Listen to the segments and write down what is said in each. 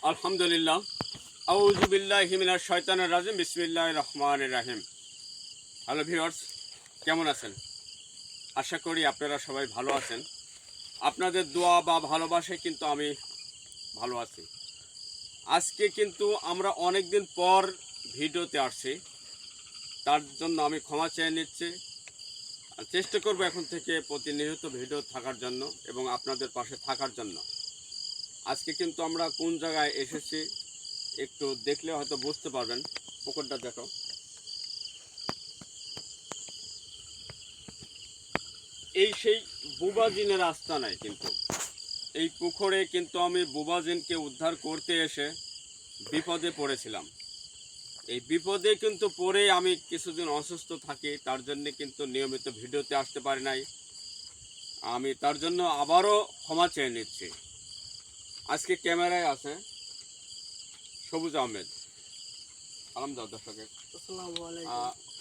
আলহামদুলিল্লাহ। আউযু বিল্লাহি মিনাশ শাইতানির রাজিম। বিসমিল্লাহির রহমানির রহিম। হ্যালো ভিউয়ার্স, কেমন আছেন? আশা করি আপনারা সবাই ভালো আছেন। আপনাদের দোয়া বা ভালোবাসায় কিন্তু আমি ভালো আছি। আজকে কিন্তু আমরা অনেক দিন পর ভিডিওতে আসছি, তার জন্য আমি ক্ষমা চেয়ে নিচ্ছি। চেষ্টা করব এখন থেকে প্রতিনিয়ত ভিডিও থাকার জন্য এবং আপনাদের পাশে থাকার জন্য। আজকে কিন্তু আমরা কোন জায়গায় এসেছি একটু দেখলে হয়তো বুঝতে পারবেন। পুকুরটা দেখো, এই সেই বুবাজিনের আস্তানায় কিন্তু এই পুকুরে কিন্তু আমি বুবাজিনকে উদ্ধার করতে এসে বিপদে পড়েছিলাম। এই বিপদে কিন্তু পড়ে আমি কিছুদিন অসুস্থ থাকি, তার জন্য কিন্তু নিয়মিত ভিডিওতে আসতে পারি নাই। আমি তার জন্য আবারও ক্ষমা চেয়ে নিচ্ছি। আজকে ক্যামেরায় আছে সবুজ আহমেদ, সালাম দাও দর্শকের। আসসালামু আলাইকুম।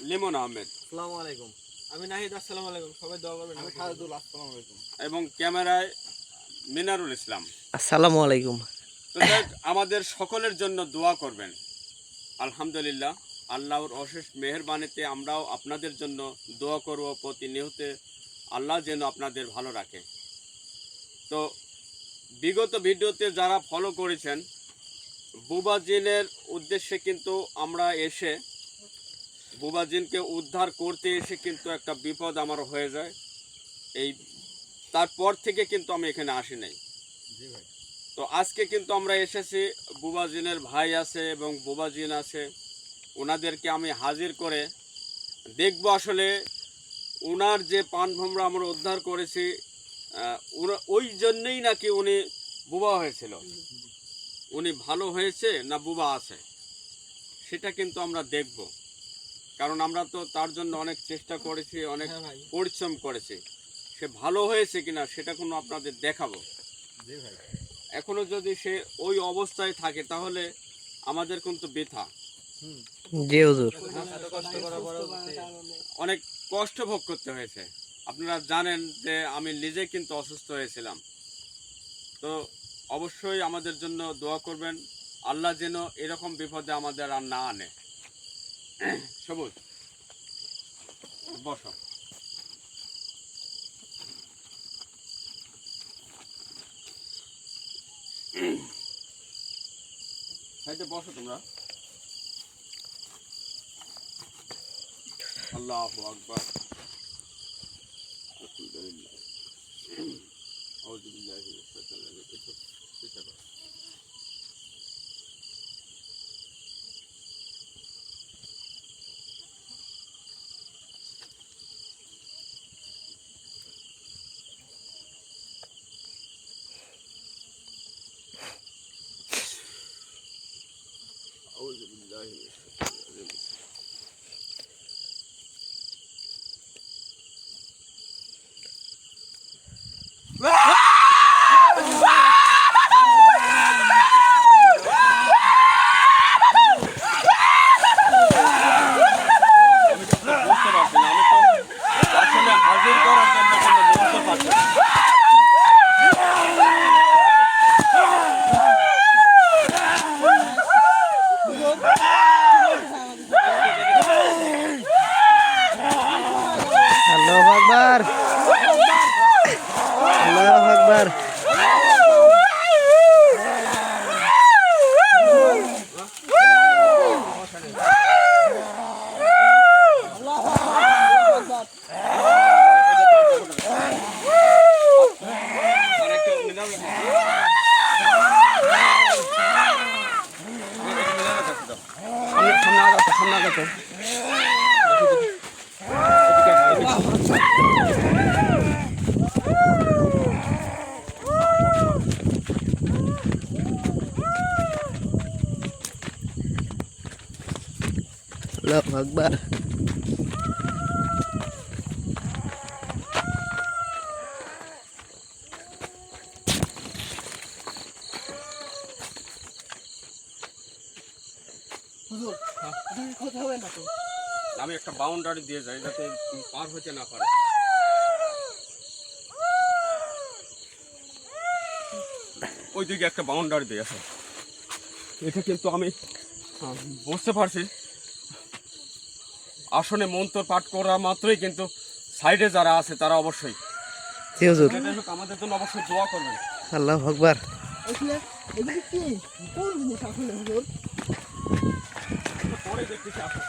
লিমন আহমেদ, আসসালামু আলাইকুম। আমি নাহিদ, আসসালামু আলাইকুম। সবাই দোয়া করবেন। আমি খালেদুল, আসসালামু আলাইকুম। এবং ক্যামেরায় মিনারুল ইসলাম। আসসালামু আলাইকুম। তো যাই হোক, আমাদের সকলের জন্য দোয়া করবেন। আলহামদুলিল্লাহ, আল্লাহর অশেষ মেহেরবানিতে আমরাও আপনাদের জন্য দোয়া করব প্রতিনিয়ত, আল্লাহ যেন আপনাদের ভালো রাখে। তো বিগত ভিডিওতে যারা ফলো করেছেন, বুবাজিনের উদ্দেশ্যে কিন্তু আমরা এসে বুবাজিনকে উদ্ধার করতে এসে কিন্তু একটা বিপদ আমার হয়ে যায়। এই তারপর থেকে কিন্তু আমি এখানে আসি নাই। তো আজকে কিন্তু আমরা এসেছি, বুবাজিনের ভাই আছে এবং বুবাজিন আছে, ওনাদেরকে আমি হাজির করে দেখব আসলে ওনার যে পানভ্রমরা আমরা উদ্ধার করেছি, ওই জন্যেই নাকি উনি বুবা হয়েছিল, উনি ভালো হয়েছে না বুবা আছে, সেটা কিন্তু আমরা দেখব। কারণ আমরা তো তার জন্য অনেক চেষ্টা করেছি, অনেক পরিশ্রম করেছি। সে ভালো হয়েছে কিনা সেটা কোনো আপনাদের দেখাবো। এখনো যদি সে ওই অবস্থায় থাকে তাহলে আমাদের কিন্তু বৃথা। জি হুজুর। অনেক কষ্ট ভোগ করতে হয়েছে। আপনারা জানেন যে আমি নিজে কিন্তু অসুস্থ হয়েছিলাম। তো অবশ্যই আমাদের জন্য দোয়া করবেন, আল্লাহ যেন এরকম বিপদে আমাদের আর না আনে। সবুজ, বসো। সাইডে বসো তোমরা। আল্লাহু আকবার। আলহামদুলিল্লাহ। আউযু বিল্লাহি মিনাশ শাইতানির রাজিম। চেষ্টা করো। আউযু বিল্লাহি মিনাশ শাইতানির রাজিম। বুঝতে পারছি না, আমি তো আসলে হাজির করার জন্য কোনো বুঝতে পারছি না। আল্লাহু আকবার। আল্লাহু আকবার। আল্লাহু আকবার। হুজুর, কথা হবে না তো? আমি একটা বাউন্ডারি দিয়ে যাই যাতে পার হতে না পারে। ওইদিকে একটা বাউন্ডারি দিয়ে আছে। এটা কিন্তু আমি বুঝতে পারছি আসনে মন্ত্র পাঠ করা মাত্রই কিন্তু সাইডে যারা আছে তারা অবশ্যই জি হুজুর। যেটাই হোক আমাদের জন্য অবশ্যই দোয়া করবেন। আল্লাহু আকবার। আসলে এগুলি কি কোন জিনিস আসলে হুজুর? পরে দেখতেছি আসো।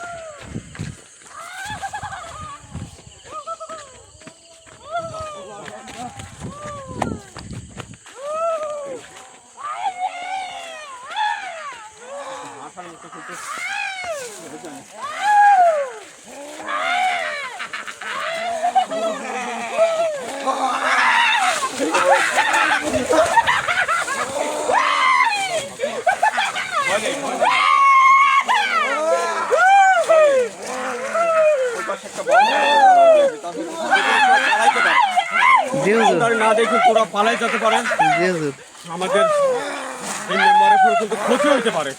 আসার মতো কিন্তু জি হুজুর। না দেখে পুরো পালাই যেতে পারে, জি হুজুর। আমাদের এই মেম্বারের ফলে কিন্তু ক্ষতি হতে পারে।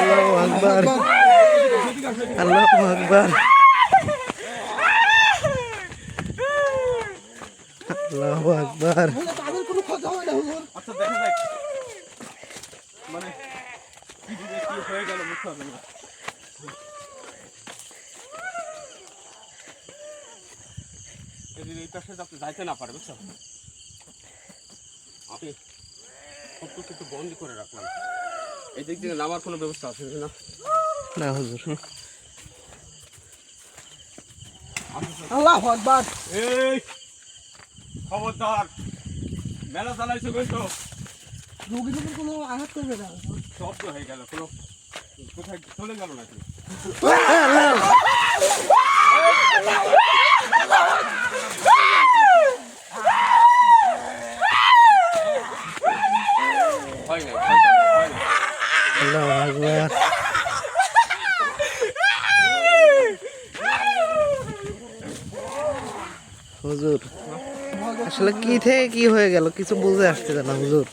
আল্লাহু আকবার। আল্লাহু আকবার। আল্লাহু আকবার। তাদের কোনো ক্ষতি হবে না হুজুর। আচ্ছা দেখা যাক মানে কি দিকে কি হয়ে গেল বুঝতে পারবেন না। এদিকে এই পাশে যাতে যাইতে না পারে বুঝছো, আমি সব কিছু বন্দি করে রাখলাম। এই দিক থেকে নামার কোনো ব্যবস্থা আছে না? না হুজুর। আল্লাহু আকবার। এই খবরদার, মেলা চালাইছো কিন্তু রোগীর উপর কোনো আঘাত করবে না। শব্দ হয়ে গেল, কোনো কোথায় চলে গেল নাকি? হয় নাই, হয় নাই। আল্লাহু আকবার। হুজুর আসলে কি থেকে কি হয়ে গেল কিছু বুঝে আসছে না হুজুর।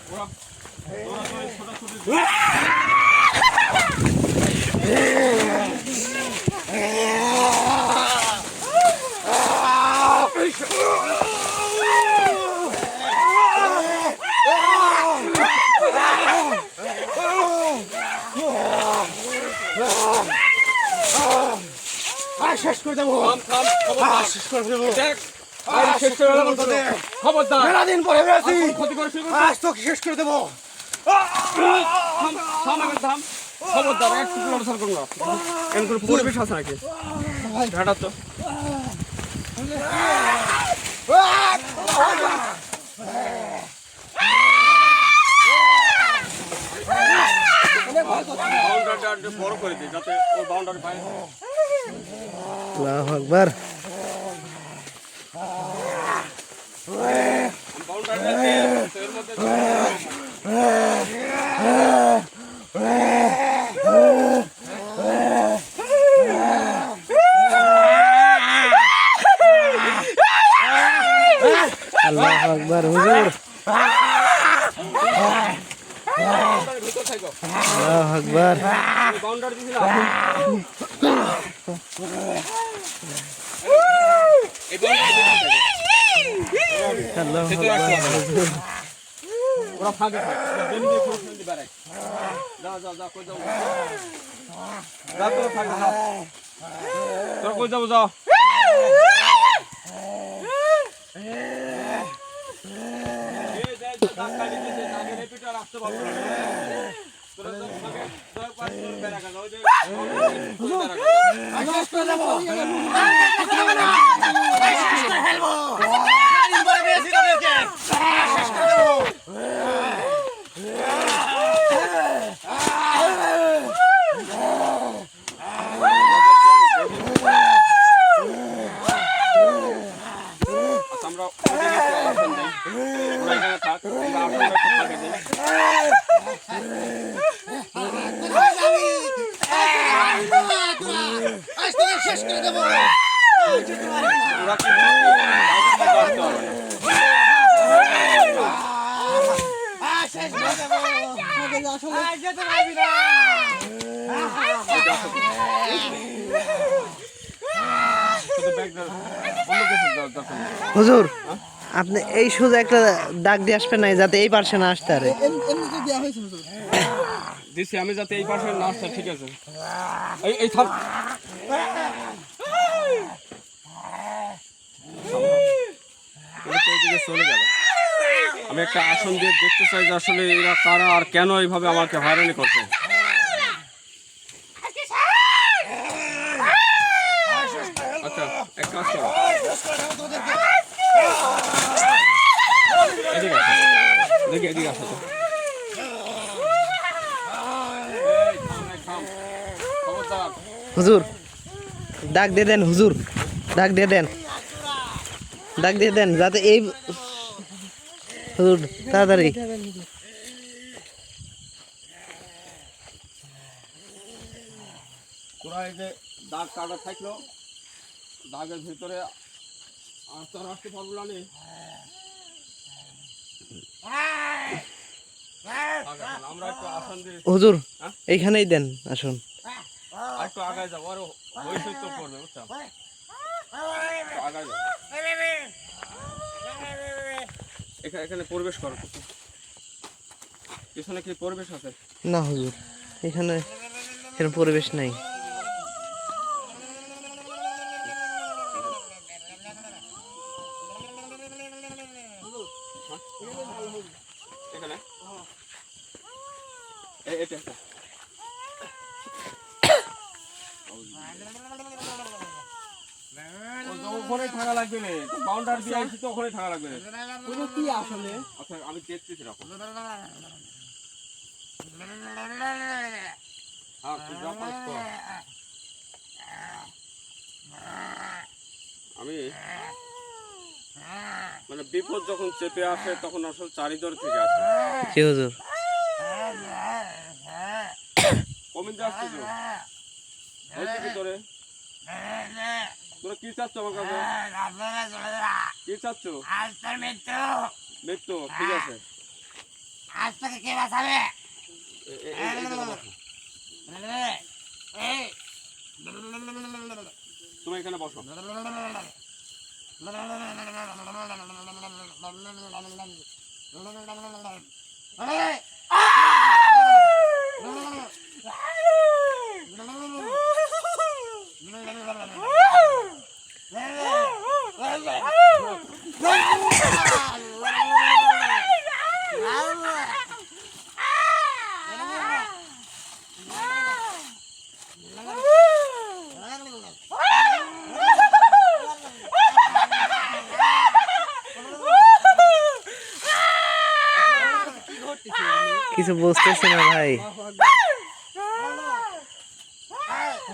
শেষ করে দেবো। থাম, খবরদার। শেষ করে দেবো। দেখ, আমি শেষ করে দেবো তোদের। খবরদার। মেলাদিন পরে বেড়েছি। আর ক্ষতি করে শুরু করছিস? আজ তোকে শেষ করে দেবো। থাম, থাম, আগে থাম। খবরদার, একটু নড়াচড়া করো না। এমন কোনো পরিবেশ আছে নাকি? ঘাটা তো। বাউন্ডারিটা একটু বড় করে দিই যাতে ওই বাউন্ডারি বাইরে হয়। আল্লাহু আকবার। বাউন্ডারিটা দিয়ে এর মধ্যে আল্লাহু আকবার হুজুর। ভিতর থাকো। আল্লাহু আকবার। বাউন্ডারি দিছি না? এই বাউন্ডারি ভিতর থাকো। আল্লাহু ভিতরে আসতে আকবার হবে। হুজুর। ওরা ফাঁকে থাকে। বেন দিয়ে খুব সুন্দর বেড়ায়। যাও, যাও, যাও, কই যাও? যা তোরা থাক, যাও। তোরা কই যাবো, যাও। এই যে, যে দাগ কাটি দিছে, দাগের রেপিটা রাখতে পারবো না। তোরা তো ফাঁকে দয়া করে তোর বেড়া গেল, ওই যে বেড়া গেল। শেষ করে দেবো। ওরা কিন্তু কাউকে বাঁচতে পারবে না। শুধু ব্যাগ দাও, অন্য কিছু দরকার নেই। হুজুর আপনি এই সোজা একটা দাগ দিয়ে আসবেন না যাতে এই পাশে না আসতে আরে। দিছি আমি যাতে এই পাশে না আসতে, ঠিক আছে? এই থাম। এইদিকে চলে গেল। আমি একটা আসন দিয়ে দেখতে চাই যে আসলে এরা কারা আর কেন এইভাবে আমাকে হয়রানি করছে। আচ্ছা এক কাজ করো, এদিকে আসো, এদিকে আসো তো। খবরদার। হুজুর দাগ দিয়ে দেন, হুজুর দাগ দিয়ে দেন, দাগ দিয়ে দেন যাতে এই হুজুর তাড়াতাড়ি। তোরা এই যে দাগ কাটা থাকলো, দাগের ভিতরে আর তো আসতে পারবো না। আমরা একটু আসন দিয়ে হুজুর এইখানেই দেন আসুন। আর একটু আগায় যাবো, আরো বৈশিষ্ট্য তো করবে, বুঝছো? আগায় যাবো, এখানে পরিবেশ করো। পিছনে কি পরিবেশ আছে? না হুজুর এখানে এরকম পরিবেশ নাই। এখানে এটা ওখানে থাকা লাগবে না, বাউন্ডারি দিয়ে আসছি তো ওখানে থাকা লাগবে না। কি আসলে আচ্ছা আমি দেখছি সেরকম। হ্যাঁ তুই যা পারিস কর। আমি মানে বিপদ যখন চেপে আসে তখন আসলে চারিদর থেকে আসে। জি হুজুর। কমিতে আসছি তো হয়েছে ভিতরে। তোরা কি চাচ্ছ আমার কাছে? কি চাচ্ছ? মৃত্যু, ঠিক আছে। তুমি এখানে বসো। কিছু বুঝতেছি না ভাই।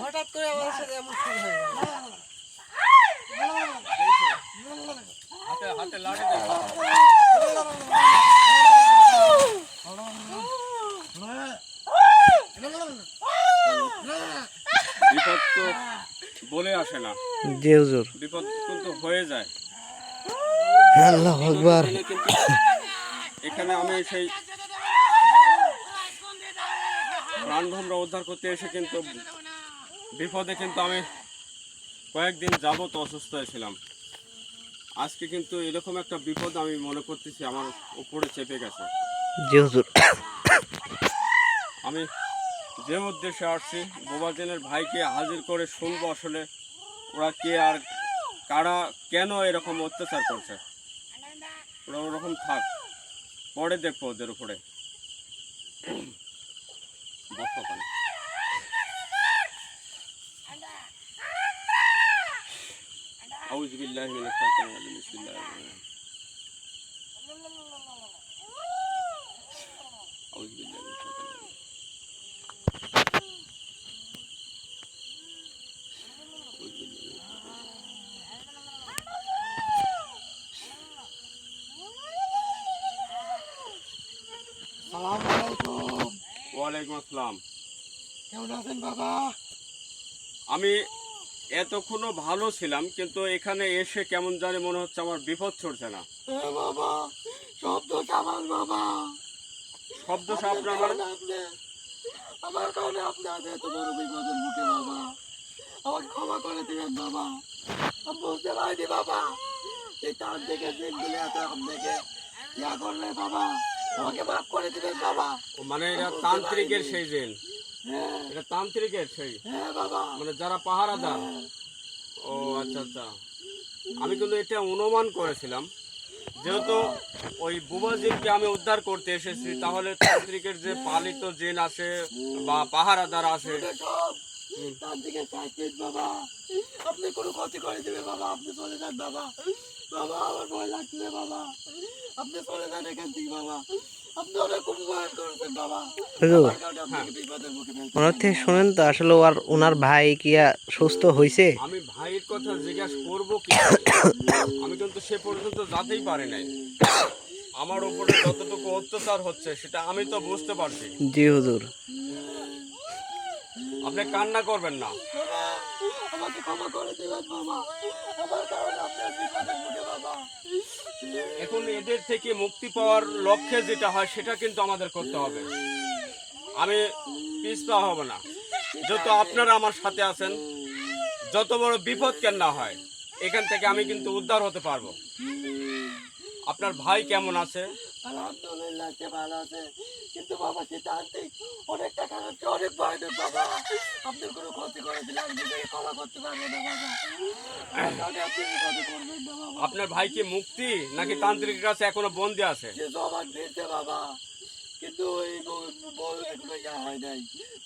হঠাৎ করে আমার সাথে এমন শুরু হয়ে গেল। হাতে লাগে দে। বিপদ তো বলে আসে না, জি হুজুর। বিপদ কিন্তু হয়ে যায়। আল্লাহু আকবার। কিন্তু এখানে আমি সেই প্রাণভ্রমরা উদ্ধার করতে এসে কিন্তু বিপদে কিন্তু আমি কয়েকদিন যাবত অসুস্থ হয়েছিলাম। আজকে কিন্তু এরকম একটা বিপদ আমি মনে করতেছি আমার উপরে চেপে গেছে। জি হুজুর। আমি যে উদ্দেশ্যে আসছি বোবাজেনের ভাইকে হাজির করে শুনবো আসলে ওরা কে আর কারা কেন এরকম অত্যাচার করছে। ওরা ওরকম থাক, পরে দেখবো ওদের উপরে। বসো ওখানে। আউযু বিল্লাহি মিনাশ শাইতানির রাজিম। বিসমিল্লাহির রহমানির রহিম। আউযু বিল্লাহি মিনাশ শাইতানির রাজিম। আউযু বিল্লাহি মিনাশ আসসালামু আলাইকুম। ওয়ালাইকুম আসসালাম। কেমন আছেন বাবা? আমি এতক্ষণও ভালো ছিলাম, কিন্তু এখানে এসে কেমন জানি মনে হচ্ছে আমার বিপদ ছড়ছে না। বাবা সব দোষ আমার বাবা, শব্দ আপনার মানে? আমার কারণে আপনি আজ এত বড় বিপদের মুখে বাবা, আমাকে ক্ষমা করে দিবেন বাবা। আমি বুঝতে পারিনি বাবা, এই তার থেকে দিনগুলো এত আপনাকে ইয়া করলে বাবা, আমাকে মাফ করে দিবেন বাবা। ও মানে এটা তান্ত্রিকের সেই জিন? হ্যাঁ এটা তান্ত্রিকের সেই, হ্যাঁ বাবা, মানে যারা পাহারাদার? ও আচ্ছা আচ্ছা, আমি কিন্তু এটা অনুমান করেছিলাম, যেহেতু ওই বুবা জিনকে আমি উদ্ধার করতে এসেছি, তাহলে তান্ত্রিকের যে পালিত জিন আছে বা পাহারাদার আছে। সব তার দিকে চাইছেন বাবা, আপনি কোনো ক্ষতি করে দেবে বাবা, আপনি চলে যান বাবা। বাবা আমার ভয় লাগছে বাবা, আপনি চলে যান এখান থেকে বাবা, আপনি অনেক উপকার করেছেন বাবা, হুজুর আমার কারণে আপনাকে বিপদের মুখে ফেলতে ওনার থেকে শোনেন তো, আসলে ওনার ভাই কি সুস্থ হয়েছে? আমি ভাইয়ের কথা জিজ্ঞাসা করবো কি, আমি কিন্তু সে পর্যন্ত যেতেই পারি নাই। আমার উপরে যতটুকু অত্যাচার হচ্ছে সেটা আমি তো বুঝতে পারছি। জি হুজুর। আপনি কান্না করবেন না। বাবা, আমাকে ক্ষমা করে দেবেন বাবা, আমার কারণে আপনার বিপদের মুখে বাবা। এখন এদের থেকে মুক্তি পাওয়ার লক্ষ্যে যেটা হয় সেটা কিন্তু আমাদের করতে হবে। আমি পিছপা হব না, যত আপনারা আমার সাথে আছেন, যত বড় বিপদ কেন না হয়, এখান থেকে আমি কিন্তু উদ্ধার হতে পারবো। আপনার ভাই কেমন আছে? আলহামদুলিল্লাহ সে ভালো আছে, কিন্তু বাবা সে তান্ত্রিক অনেক টাকা লাগছে, অনেক ভয়দের বাবা, আপনার কোনো ক্ষতি করে দিলে আমি নিজেকে ক্ষমা করতে পারবো না বাবা, তাহলে আপনি ক্ষতি করবেন না বাবা। আপনার ভাই কি মুক্তি নাকি তান্ত্রিকের কাছে এখনো বন্দি আছে? সে জবান ফিরছে বাবা, কিন্তু ওই এগুলো ইয়া হয় নাই,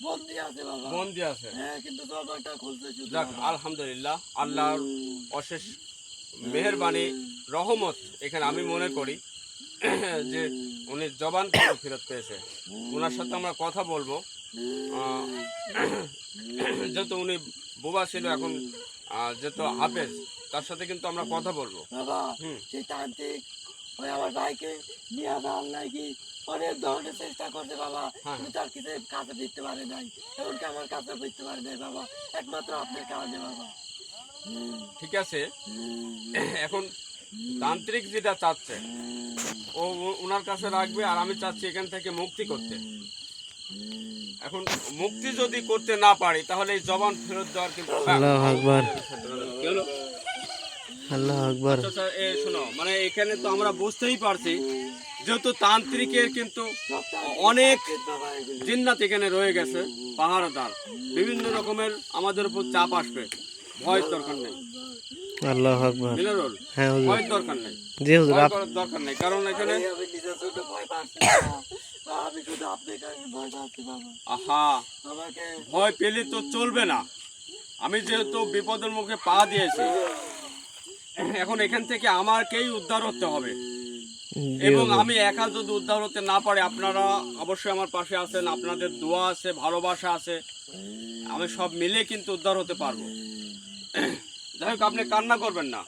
বন্দি আছে বাবা। বন্দি আছে? হ্যাঁ, কিন্তু জবানটা খুলছে শুধু যাক, বাবা। আলহামদুলিল্লাহ, আল্লাহর অশেষ মেহেরবানি, রহমত, এখানে আমি মনে করি যে উনি জবান কিন্তু ফেরত পেয়েছে। ওনার সাথে আমরা কথা বলবো, যেহেতু উনি বোবা ছিল, এখন যেহেতু হাফেজ, তার সাথে কিন্তু আমরা কথা বলবো। বাবা হুম। সেই তান্ত্রিক ওই আমার ভাইকে নিয়ে যাওয়ার নাকি অনেক ধরনের চেষ্টা করছে বাবা, হ্যাঁ। কিন্তু তার কিছু কাছে ফিরতে পারে নাই, এমনকি আমার কাছে ফিরতে পারে নাই বাবা, একমাত্র আপনার কারণে বাবা। ঠিক আছে, এখন তান্ত্রিক যেটা চাচ্ছে ও ওনার কাছে রাখবে, আর আমি চাচ্ছি এখান থেকে মুক্তি করতে। এখন মুক্তি যদি করতে না পারি, তাহলে এই জবান ফেরত দেওয়ার কিন্তু আল্লাহু আকবার, কি হলো? আল্লাহু আকবার। আচ্ছা আচ্ছা, শোনো, মানে এখানে তো আমরা বুঝতেই পারছি, যেহেতু তান্ত্রিকের কিন্তু অনেক জিন্নাত এখানে রয়ে গেছে, পাহারাদার, বিভিন্ন রকমের আমাদের উপর চাপ আসবে, ভয়ের দরকার নেই। আল্লাহু আকবার। মিনারুল, হ্যাঁ হুজুর। ভয়ের দরকার নেই, জি হুজুর। ভয় করার দরকার নেই, কারণ এখানে আমি নিজের জন্য ভয় পাচ্ছি না, আমি শুধু আপনার কাছে ভয় পাচ্ছি বাবা, আহা, আমাকে ভয় পেলে তো চলবে না। আমি যেহেতু বিপদের মুখে পা দিয়েছি, এখন এখান থেকে আমাকেই উদ্ধার হতে হবে, জি এবং হুজুর। আমি একা যদি উদ্ধার হতে না পারি, আপনারা অবশ্যই আমার পাশে আছেন, আপনাদের দোয়া আছে, ভালোবাসা আছে, আমি সব মিলে কিন্তু উদ্ধার হতে পারবো। যাই হোক, আপনি কান্না করবেন না।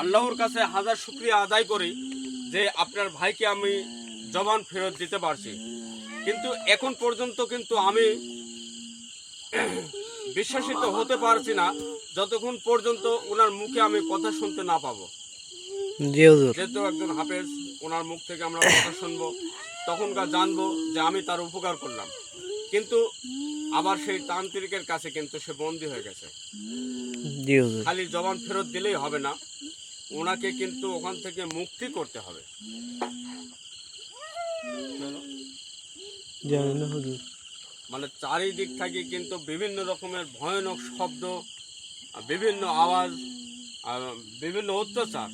আল্লাহর কাছে হাজার শুকরিয়া আদায় করি যে আপনার ভাইকে আমি জবান ফেরত দিতে পারছি, কিন্তু এখন পর্যন্ত কিন্তু আমি বিশ্বাসিত হতে পারছি না যতক্ষণ পর্যন্ত ওনার মুখে আমি কথা শুনতে না পাবো। জি হুজুর। যেহেতু একজন হাফেজ, ওনার মুখ থেকে আমরা কথা শুনবো, তখনকার জানবো যে আমি তার উপকার করলাম, কিন্তু আবার সেই তান্ত্রিকের কাছে কিন্তু সে বন্দী হয়ে গেছে। জি হুজুর। খালি জবান ফেরত দিলেই হবে না, ওনাকে কিন্তু ওখান থেকে মুক্তি করতে হবে। জানি না হুজুর। মানে চারিদিক থেকে কিন্তু বিভিন্ন রকমের ভয়ানক শব্দ, বিভিন্ন আওয়াজ, বিভিন্ন অত্যাচার,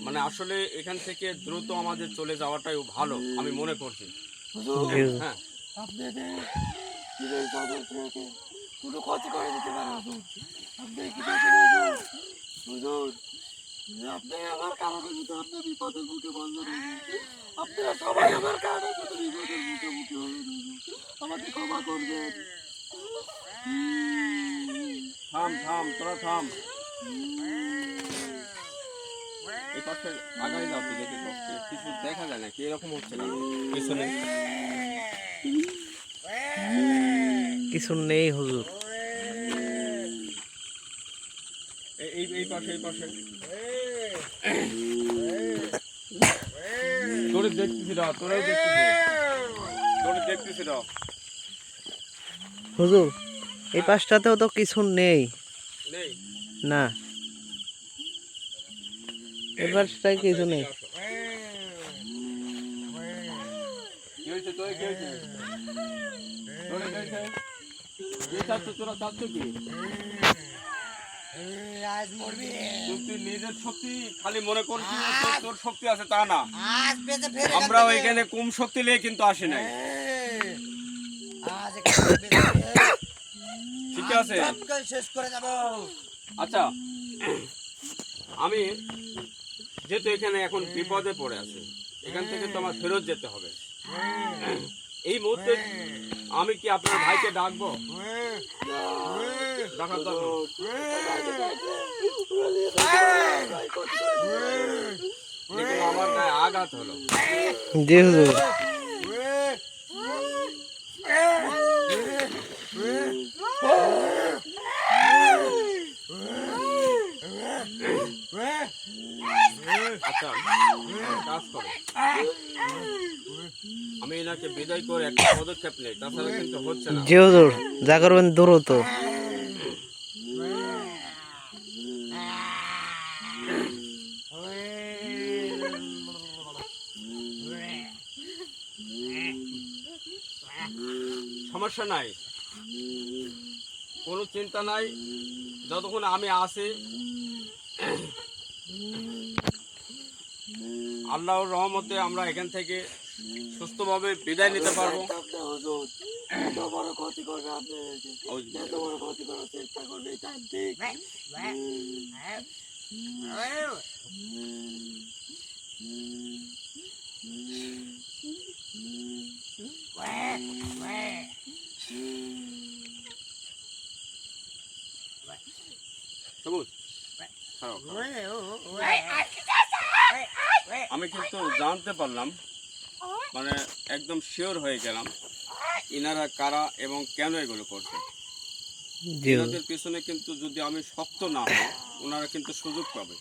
মানে আসলে এখান থেকে দ্রুত আমাদের চলে যাওয়াটাই ভালো আমি মনে করছি। জি হুজুর। হ্যাঁ, আপনাদের পীরের চাদর থেকে কোনো ক্ষতি করে দিতে পারে হুজুর, আপনি কি দেখেন হুজুর, হুজুর আপনি আমার কারণে যদি আপনি বিপদের মুখে বলবেন হুজুর, আপনারা সবাই আমার কারণে যদি বিপদের মুখে হবেন হুজুর, আমাকে ক্ষমা করবেন। থাম থাম, তোরা থাম, এই পাশে আগাই যাও তো, দেখে তো কিছু দেখা যায় না, কি এরকম হচ্ছে কেন পিছনে? কিছু নেই হুজুর। এই পাশে তোরে দেখতেছি না, তোরাই দেখতেছি না। হুজুর এই পাশটাতেও তো কিছু নেই। নেই না এই পাশটায় কিছু নেই। আসো। কি হয়েছে তোর, কি হয়েছে তোর, কি হয়েছে? কি চাচ্ছ তোরা, চাচ্ছ কি? আজ মরবি, তুই নিজের শক্তি খালি মনে করছিস যে তোর শক্তি আছে, তা না। আজ বেঁচে ফের আমরা ওইখানে কম শক্তি নিয়ে কিন্তু আসি নাই। আজ এখানে বেঁচে ফের ঠিক আছে, সবকে শেষ করে যাব। আচ্ছা আমি যেহেতু এখানে এখন বিপদে পড়ে আছি, এখান থেকে তো আমার ফেরত যেতে হবে। এই মুহূর্তে আমি কি আপনার ভাইকে ডাকবো? ডাকার দরকার নেই। আমার গায়ে আঘাত হলো। জি হুজুর। আচ্ছা কাজ করো, আমি এনাকে বিদায় করে একটা পদক্ষেপ নেই, তাছাড়া কিন্তু হচ্ছে না। জি হুজুর, যা করবেন দ্রুত। সমস্যা নাই, কোনো চিন্তা নাই। যতক্ষণ আমি আছি আল্লাহর রহমতে আমরা এখান থেকে সুস্থভাবে বিদায় নিতে পারবো। হুজুর এত বড় ক্ষতি করবে আপনাদেরকে, এত বড় ক্ষতি করার চেষ্টা করবে তান্ত্রিক। সবুজ, খাও, খাও। আমি কিন্তু জানতে পারলাম, মানে একদম শিওর হয়ে গেলাম ইনারা কারা এবং কেন এগুলো করছে। জি হুজুর। এনাদের পিছনে কিন্তু যদি আমি শক্ত না হই, ওনারা কিন্তু সুযোগ পাবে।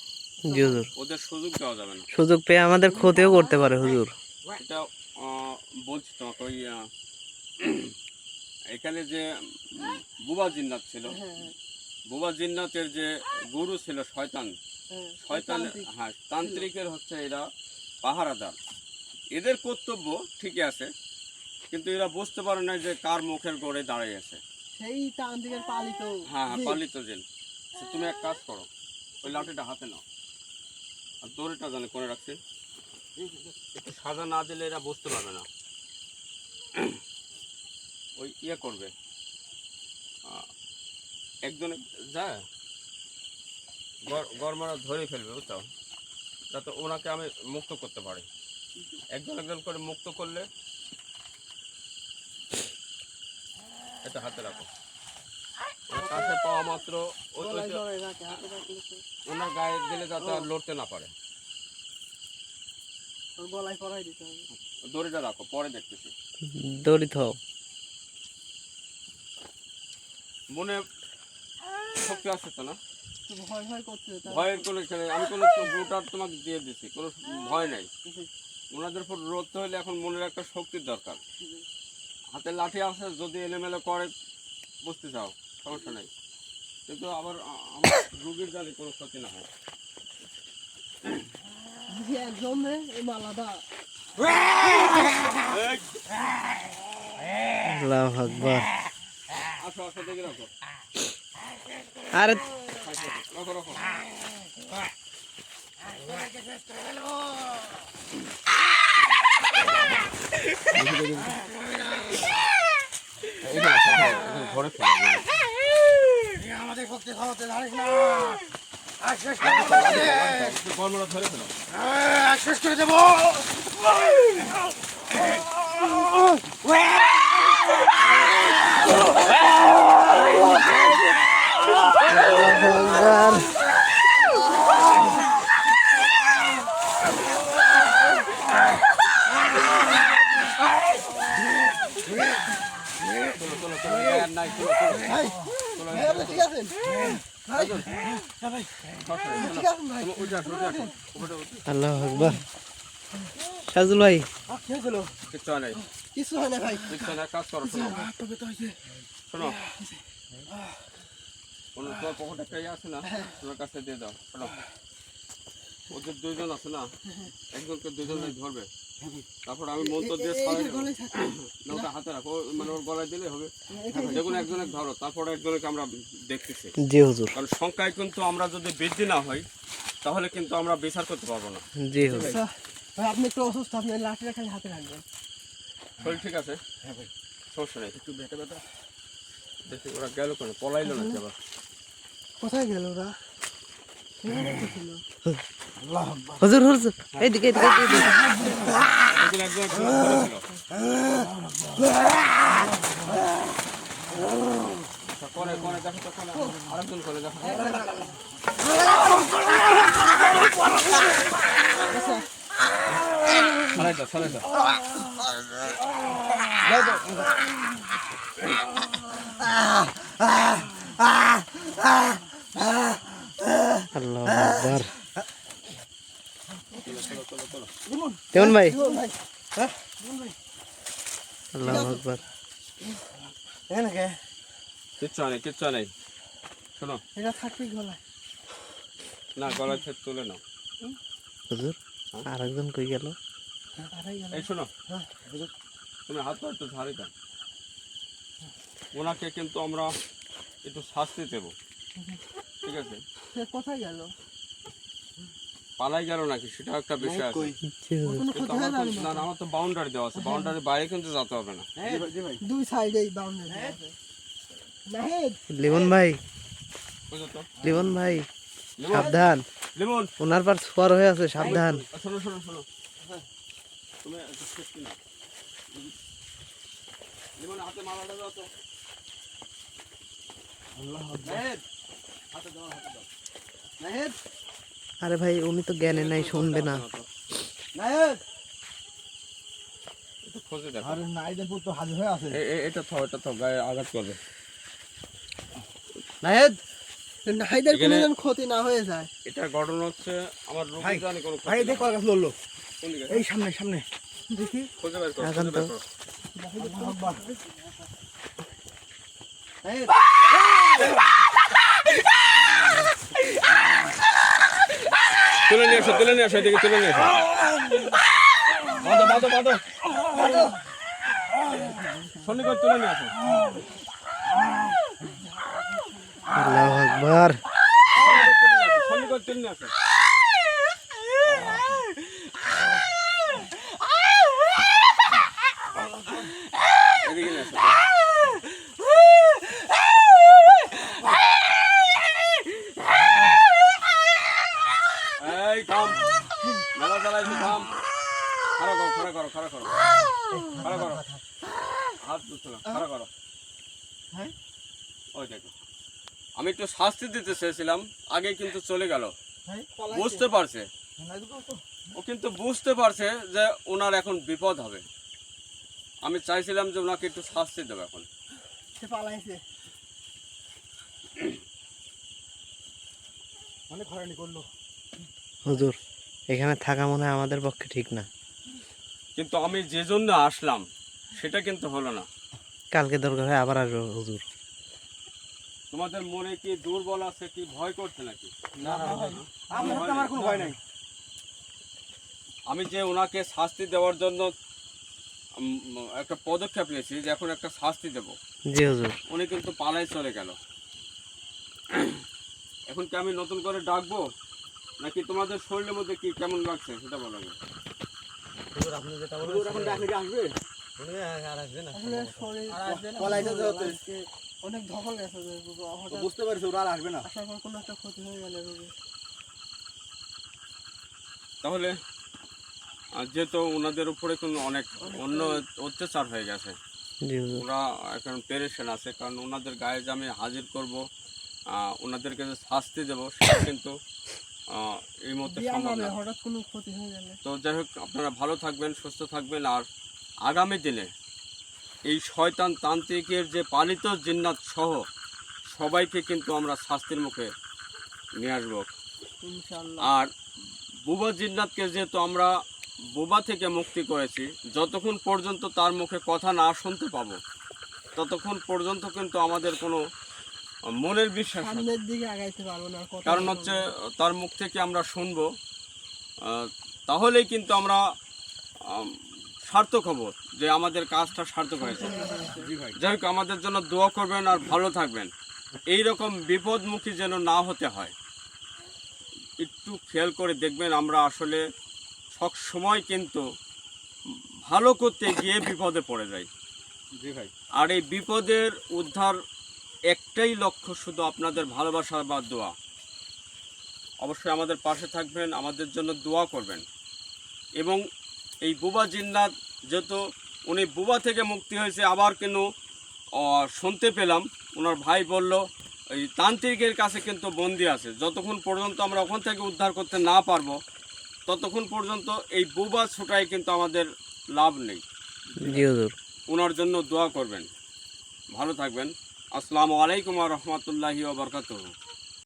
জি হুজুর, ওদের সুযোগ দেওয়া যাবে না। সুযোগ পেয়ে আমাদের ক্ষতিও করতে পারে হুজুর। এটা বলছি তোমাকে, ওই এখানে যে বুবা জিন্নাত ছিল, বুবা জিন্নাতের যে গুরু ছিল শয়তান, হ্যাঁ তান্ত্রিকের হচ্ছে এরা পাহারাদার। এদের কর্তব্য ঠিকই আছে, কিন্তু এরা বুঝতে পারে না যে কার মুখের গড়ে দাঁড়িয়ে আছে। সেই তান্ত্রিকের পালিত হ্যাঁ পালিত জিন। তুমি এক কাজ করো, ওই লাঠিটা হাতে নাও, আর দড়িটা জানে করে রাখছি, একটু সাজা না দিলে এরা বুঝতে পারবে না। ওই ইয়ে করবে, একজন যায় গরমারা ধরে ফেলবে, বুঝছো, যাতে ওনাকে আমি মুক্ত করতে পারি। একজন একজন করে মুক্ত করলে, এটা হাতে রাখো, ওর কাছে পাওয়া মাত্র ওনার গায়ে দিলে যাতে আর লড়তে না পারে। গলায় পরাই দিতে হবে। দড়িটা রাখো, পরে দেখতেছি। দড়ি থাও। মনে শক্তি আসছে তো না? ভয় ভয় করতে ভয়ের কোনো এখানে আমি কোনো গোটার তোমাকে দিয়ে দিচ্ছি, কোনো ভয় নাই। ওনাদের উপর রোধতে হলে এখন মনের একটা শক্তির দরকার। হাতে লাঠি আছে, যদি এলোমেলো করে বুঝতে চাও সমস্যা নেই, কিন্তু আবার আমার রুগীর জানি কোনো ক্ষতি না হয়। একজন এই মালাটা আল্লাহু আকবার। আসো আসো, দেখে রাখো, আরে রাখো রাখো। ঘরে আমাদের শক্তি খাওয়াতে জানিস না। আর শেষ করে দেবো, গরমরা ধরে ফেলো। শেষ করে দেবো। চলো চলো আর নাই, চলো, চলো। ভাই চলো, ভাই, আপনি ঠিক আছেন? ভাই হ্যাঁ ভাই, আপনি ঠিক আছেন ভাই? চলো, উঠে আসো, উঠে আসো। উপরে উঠে। আল্লাহ আকবার। সাজুল ভাই, কি হয়েছিল? কিচ্ছু হয় নাই, কিছু হয় না ভাই। কিচ্ছু হয় না, কাজ করো, শোনো, হাতটা ব্যথা হয়েছে। শোনো। তোমার পকেটে একটা ইয়ে আছে না, তোমার কাছে দিয়ে দাও, শোনো। ওদের দুইজন আছে না, একজনকে দুইজন ধরবে, তারপর আমি মন্ত্র দিয়ে ছড়াই দেবো। গলায় থাকবে। না, ওটা হাতে রাখো, মানে ওর গলায় দিলে হবে। যেগুলো একজনে ধরো, তারপরে একজনকে আমরা দেখতেছি। জি হুজুর, কারণ সংখ্যায় কিন্তু আমরা যদি বৃদ্ধি না হই, তাহলে কিন্তু আমরা বিচার করতে পারবো না। জি হুজুর। আচ্ছা, ভাই আপনি একটু অসুস্থ, আপনি লাঠিটা খালি হাতে রাখবেন। শরীর ঠিক আছে? হ্যাঁ ভাই, সমস্যা নেই। একটু ব্যথা ব্যথা। দেখি ওরা গেল কেন, পলাইলো নাকি আবার? কোথায় গেল ওরা? এখানে তো ছিল। আল্লাহ আকবার। হুজুর হুজুর, এইদিকে এইদিকে এইদিকে। একজন একজন একজন ধরেছিল। আচ্ছা, করে করে দেখো তো, করে আরেকজন করে দেখো। সরাই দাও, সরাই দাও। আল্লাহ আকবার। চলো, চলো, চলো। কেমন ভাই? জীবন ভাই, হ্যাঁ জীবন ভাই, আল্লাহ আকবার। এখানে কে? কিচ্ছু নেই, কিচ্ছু নেই। শোনো, এটা থাকবে গলায়। না গলায় থেকে তুলে নাও। হুজুর, আরেকজন কই গেল? আরে গেল। এই শোনো, হ্যাঁ, তুমি হাত পা একটু ঝাড়ি দাও। ওনাকে কিন্তু আমরা একটু শাস্তি দেব, ঠিক আছে? সে কোথায় গেল? পালাই গেল নাকি সেটা একটা বিষয় আছে। জি হুজুর। কোনো কিন্তু ক্ষতি হয় আমার না? তো- না না, আমার তো বাউন্ডারি দেওয়া আছে, বাউন্ডারির বাইরে কিন্তু যেতে হবে না। দুই সাইডেই বাউন্ডারি আছে। নাহিদ, লিমন ভাই, বুঝলো তো? লিমন ভাই, লিমন, সাবধান। লিমন, ওনার পার ছোয়ার হয়ে আছে, সাবধান। শোনো, শোনো, শোনো। তুমি একটু safety নাও। লিমন, হাতে মালাটা দাও তো। নাহিদ, হাতে দাও, হাতে দাও। নাহিদ, আরে ভাই, উনি তো জ্ঞানে নাই, শুনবে না। নাহিদ। একটু খোঁজে দেখো। আরে নাহিদের পুত্র হাজির হয়ে আছে। এটা থাও, এটা থাও, গায়ে আঘাত করবে। নাহিদ, নাহিদের কোনো এখানে- যেন ক্ষতি না হয়ে যায়। এটা ঘটনা হচ্ছে আমার রোগী ভাই, জানি কোনো ভাই দেখো কাছে লড়লো। কোন দিকে? এই সামনে সামনে। দেখি। খুঁজে বের করো, এখন খুঁজে তো- বের করো। নাহিদ, তুলে নিয়ে আসো, তুলে নিয়ে আসো, এদিকে তুলে নিয়ে আসো। বাঁধো, বাঁধো, বাঁধো। সন্নিকট তুলে নিয়ে আসো। আল্লাহ আকবার। সন্নিকট তুলে নিয়ে আসো। এদিকে নিয়ে আসো। এই থাম, মেলা চালাইছো, থাম। খাড়া করো, খাড়া করো, খাড়া করো, খাড়া করো। হাত দুটো না, খাড়া করো। হ্যাঁ? ওই দেখো, আমি একটু শাস্তি দিতে চেয়েছিলাম, আগে কিন্তু চলে গেল। ভাই বুঝতে পারছে, ও কিন্তু বুঝতে পারছে যে ওনার এখন বিপদ হবে। আমি চাইছিলাম যে ওনাকে একটু শাস্তি দেবো এখন। সে পালাইছে। অনেক হয়রানি করলো। হুজুর, এখানে থাকা মনে হয় আমাদের পক্ষে ঠিক না। কিন্তু আমি যে জন্য আসলাম সেটা কিন্তু হলো না। কালকে দরকার হয় আবার আসবো হুজুর। তোমাদের মনে কি দুর্বল আছে, কি ভয় করছে নাকি? আমার কোনো ভয় নাই। আমি যে ওনাকে শাস্তি দেওয়ার জন্য একটা পদক্ষেপ নিয়েছি যে এখন একটা শাস্তি দেব, জি হুজুর। উনি কিন্তু পালাই চলে গেল। এখন কি আমি নতুন করে ডাকবো, নাকি তোমাদের শরীরের মধ্যে কি কেমন লাগছে সেটা বলো আগে। এখন ডাকলে কি আসবে? আসলে শরীর পলাইতে যেতে অনেক ধকল গেছে যে হঠাৎ বুঝতে পারছি ওরা আর আসবে না। আসার পর কোনো একটা ক্ষতি হয়ে গেলে রোগীর। তাহলে যেহেতু ওনাদের উপরে কোনো অনেক অন্য অত্যাচার হয়ে গেছে, জি হুজুর। ওরা এখন পেরেশান আছে, কারণ ওনাদের গায়ে যে আমি হাজির করব, ওনাদেরকে যে শাস্তি দেবো সেটা কিন্তু এই মুহূর্তে বিয়া সম্ভব নামে না। হঠাৎ কোনো ক্ষতি হয়ে গেলে তো যাই হোক, আপনারা ভালো থাকবেন, সুস্থ থাকবেন, আর আগামী দিনে এই শয়তান তান্ত্রিকের যে পালিত জিন্নাত সহ সবাইকে কিন্তু আমরা শাস্তির মুখে নিয়ে আসবো। ইনশাআল্লাহ। আর বুবা জিন্নাতকে যেহেতু আমরা বুবা থেকে মুক্তি করেছি, যতক্ষণ পর্যন্ত তার মুখে কথা না শুনতে পাবো ততক্ষণ পর্যন্ত কিন্তু আমাদের কোনো মনের বিশ্বাস আছে। সামনের দিকে আগাইতে পারবো না, কথা কারণ হচ্ছে তার মুখ থেকে আমরা শুনবো, তাহলেই কিন্তু আমরা সার্থক হব যে আমাদের কাজটা সার্থক হয়েছে। যাই হোক, আমাদের জন্য দোয়া করবেন আর ভালো থাকবেন। এই রকম বিপদমুখী যেন না হতে হয়, একটু খেয়াল করে দেখবেন। আমরা আসলে সব সময় কিন্তু ভালো করতে গিয়ে বিপদে পড়ে যাই। জি ভাই। আর এই বিপদের উদ্ধার একটাই লক্ষ্য, শুধু আপনাদের ভালোবাসা বা দোয়া। অবশ্যই আমাদের পাশে থাকবেন, আমাদের জন্য দোয়া করবেন। এবং এই বুবা জিন্নাত যেহেতু উনি বুবা থেকে মুক্তি হয়েছে, আবার কেন শুনতে পেলাম ওনার ভাই বলল এই তান্ত্রিকের কাছে কিন্তু বন্দি আছে। যতক্ষণ পর্যন্ত আমরা ওখান থেকে উদ্ধার করতে না পারবো ততক্ষণ পর্যন্ত এই বুবা ছুটাই কিন্তু আমাদের লাভ নেই। জি হুজুর। ওনার জন্য দোয়া করবেন। ভালো থাকবেন। আসসালামু আলাইকুম ওয়া রাহমাতুল্লাহি ওয়া বারাকাতুহু।